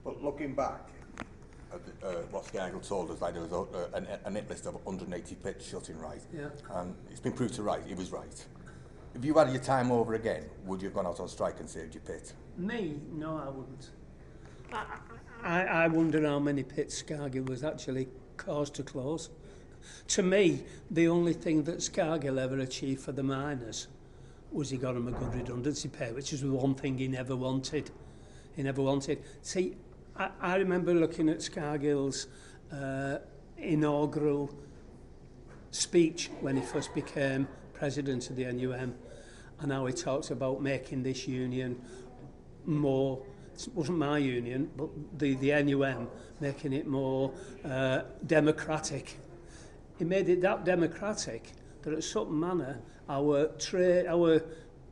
But looking back at what Scargill told us, like there was a hit list of 180 pits shutting, right? Yeah. And it's been proved to right, he was right. If you had your time over again, would you have gone out on strike and saved your pit? Me? No, I wouldn't. I wonder how many pits Scargill was actually caused to close. To me, the only thing that Scargill ever achieved for the miners was he got them a good redundancy pay, which is the one thing he never wanted. He never wanted. See, I remember looking at Scargill's inaugural speech when he first became president of the NUM, and how he talks about making this union more, it wasn't my union, but the NUM, making it more democratic. He made it that democratic that at Sutton Manor, our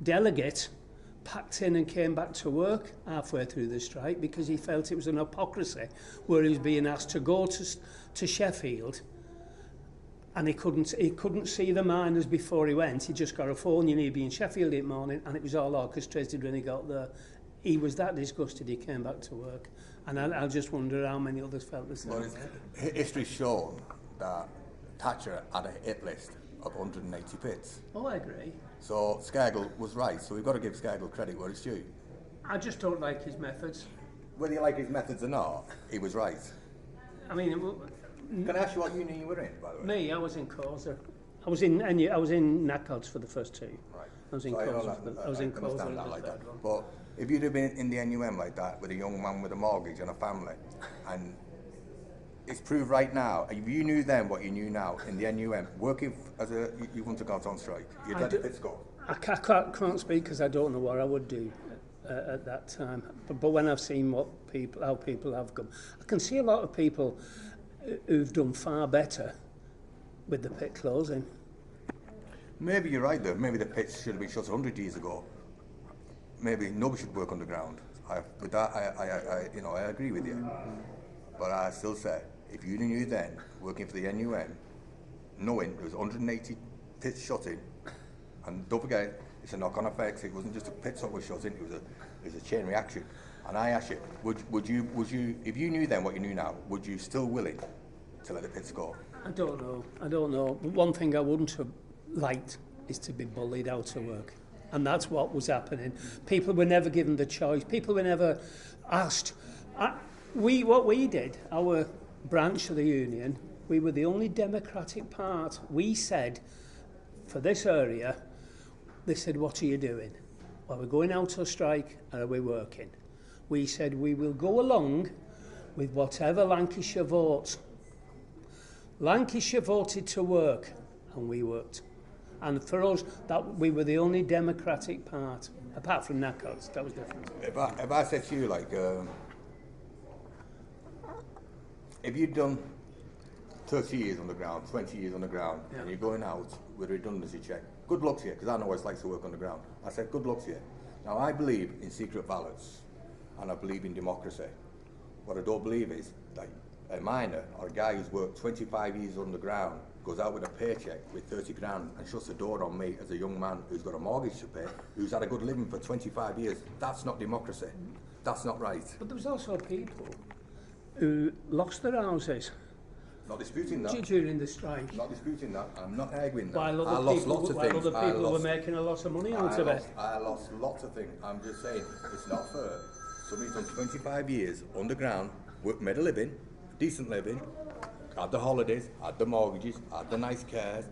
delegate packed in and came back to work halfway through the strike because he felt it was an hypocrisy where he was being asked to go to Sheffield and he couldn't see the miners before he went. He just got a phone, you need to be in Sheffield in the morning, and it was all orchestrated when he got there. He was that disgusted he came back to work, and I just wonder how many others felt the same. Well, history's shown that Thatcher had a hit list of 180 pits. Oh, I agree. So Scargill was right, so we've got to give Scargill credit where it's due. I just don't like his methods. Whether you like his methods or not, he was right. I mean, Can I ask you what union you were in, by the way? me, I was in Causa. I was in NACODS for the first two. Right. I was in So Causa. I was in Causa understand for that the like third that. one. But if you'd have been in the NUM like that with a young man with a mortgage and a family, and it's proved right now, if you knew then what you knew now in the NUM, working as you want to go out on strike, you'd let the pits go. I can't speak because I don't know what I would do at that time. But when I've seen how people have come, I can see a lot of people who've done far better with the pit closing. Maybe you're right though. Maybe the pits should have been shut 100 years ago. Maybe nobody should work underground. With that, I agree with you. But I still say, if you knew then, working for the NUM, knowing there was 180 pits shutting, and don't forget, it's a knock-on effect. It wasn't just a pit that was shutting; it was a chain reaction. And I ask you, would you, if you knew then what you knew now, would you still willing to let the pits go? I don't know. But one thing I wouldn't have liked is to be bullied out of work. And that's what was happening. People were never given the choice. People were never asked. What we did, our branch of the union, we were the only democratic part. We said, for this area, they said, what are you doing? Are we going out on strike or are we working? We said, we will go along with whatever Lancashire votes. Lancashire voted to work, and we worked. And for us, that we were the only democratic part, apart from NACODS. That was different. If I said to you, like, if you'd done 30 years on the ground, 20 years on the ground, Yeah. and you're going out with a redundancy check, good luck to you, because I know what it's like to work on the ground. I said, good luck to you. Now, I believe in secret ballots, and I believe in democracy. What I don't believe is that a miner or a guy who's worked 25 years on the ground goes out with a paycheck with 30 grand and shuts the door on me as a young man who's got a mortgage to pay, who's had a good living for 25 years. That's not democracy. That's not right. But there was also people who lost their houses Not disputing that. during the strike. Not disputing that. I'm not arguing that. While I lost lots of things. other people were making a lot of money out of it. I lost lots of things. I'm just saying, it's not fair. Somebody's done 25 years underground, made a living, decent living, had the holidays, had the mortgages, had the nice cars,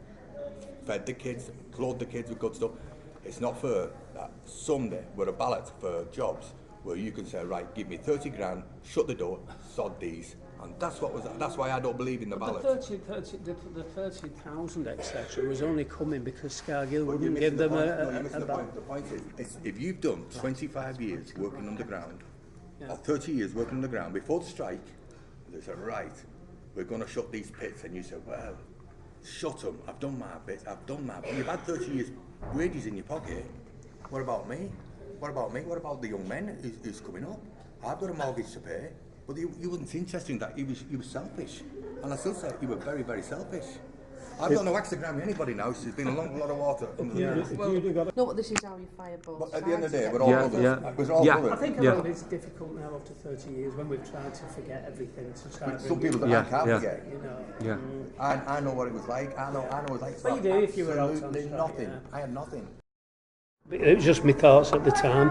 fed the kids, clothed the kids with good stuff. It's not fair that someday we're a ballot for jobs where you can say, right, give me 30 grand, shut the door, sod these. And that's why I don't believe in the ballot. The 30,000 etc. was only coming because Scargill wouldn't give them The point is, if you've done 25 years working underground, or 30 years working underground before the strike, they said, right, we're going to shut these pits, and you said, well, shut them, I've done my bit, you've had 30 years wages in your pocket. What about me? What about the young men who's coming up? I've got a mortgage to pay. But you wasn't interested in that. He was selfish. And I still say he was very, very selfish. I've got no axe to grind with anybody now. It's been a lot of water. No, but this is how you fire both But at the end of the day, sides. we're all brothers. We're all I brothers. think a lot of it's difficult now after 30 years when we've tried to forget everything. To try Some bring people it, that I can't forget. you know. Yeah. I know what it was like. I know what it was like. Well, you do if you were out on Absolutely strike, nothing. yeah. I had nothing. It was just my thoughts at the time.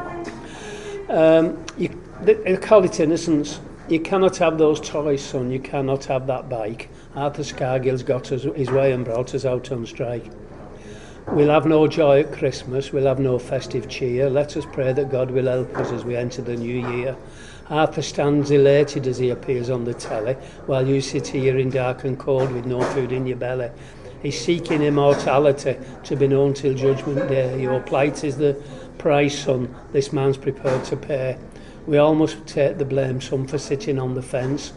I call it innocence. You cannot have those toys, son. You cannot have that bike. Arthur Scargill's got us his way and brought us out on strike. We'll have no joy at Christmas. We'll have no festive cheer. Let us pray that God will help us as we enter the new year. Arthur stands elated as he appears on the telly, while you sit here in dark and cold with no food in your belly. He's seeking immortality to be known till judgment day. Your plight is the price, son, this man's prepared to pay. We all must take the blame, some for sitting on the fence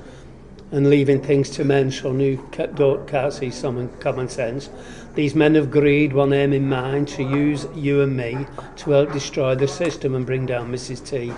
and leaving things to men, son, who can't see some common sense. These men of greed, one aim in mind, to use you and me to help destroy the system and bring down Mrs. T.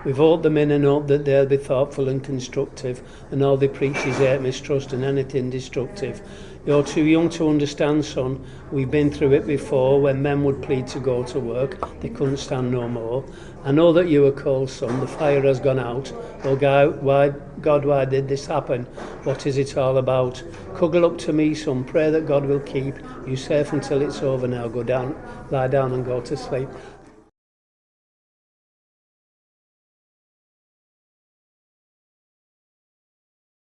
We vote them in and hope that they'll be thoughtful and constructive, and all they preach is hate, mistrust and anything destructive. You're too young to understand, son. We've been through it before when men would plead to go to work. They couldn't stand no more. I know that you are cold, son. The fire has gone out. Oh God, why did this happen? What is it all about? Cuddle up to me, son. Pray that God will keep you safe until it's over now. Go down, lie down and go to sleep.